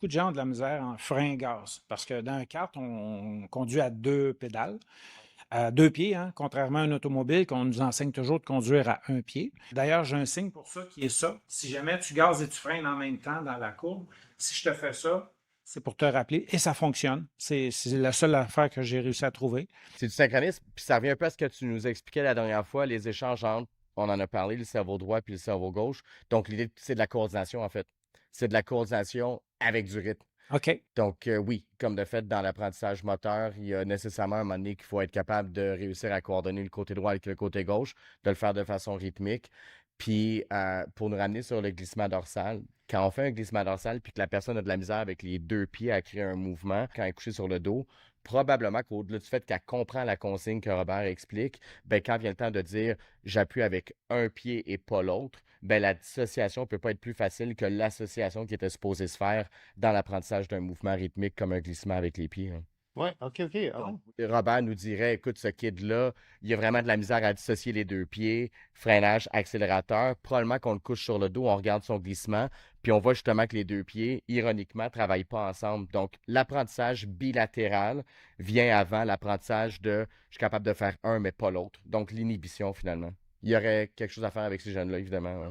Beaucoup de gens ont de la misère en frein gaz parce que dans un kart, on conduit à 2 pédales, à 2 pieds, hein, contrairement à un automobile qu'on nous enseigne toujours de conduire à un pied. D'ailleurs, j'ai un signe pour ça qui est ça. Si jamais tu gazes et tu freines en même temps dans la courbe, si je te fais ça, c'est pour te rappeler et ça fonctionne. C'est la seule affaire que j'ai réussi à trouver. C'est du synchronisme, puis ça revient un peu à ce que tu nous expliquais la dernière fois, les échanges entre, on en a parlé, le cerveau droit puis le cerveau gauche. Donc, l'idée, c'est de la coordination, en fait. C'est de la coordination avec du rythme. OK. Donc, oui, comme de fait, dans l'apprentissage moteur, il y a nécessairement un moment donné qu'il faut être capable de réussir à coordonner le côté droit avec le côté gauche, de le faire de façon rythmique. Puis, pour nous ramener sur le glissement dorsal, quand on fait un glissement dorsal puis que la personne a de la misère avec les deux pieds à créer un mouvement, quand elle est couchée sur le dos, probablement qu'au-delà du fait qu'elle comprend la consigne que Robert explique, ben, quand vient le temps de dire j'appuie avec un pied et pas l'autre, ben, la dissociation ne peut pas être plus facile que l'association qui était supposée se faire dans l'apprentissage d'un mouvement rythmique comme un glissement avec les pieds, hein. Ouais, OK, OK. Ah ouais. Donc, Robert nous dirait, écoute, ce kid-là, il a vraiment de la misère à dissocier les deux pieds, freinage, accélérateur. Probablement qu'on le couche sur le dos, on regarde son glissement, puis on voit justement que les deux pieds, ironiquement, ne travaillent pas ensemble. Donc, l'apprentissage bilatéral vient avant l'apprentissage de je suis capable de faire un, mais pas l'autre. Donc, l'inhibition, finalement. Il y aurait quelque chose à faire avec ces jeunes-là, évidemment, ouais.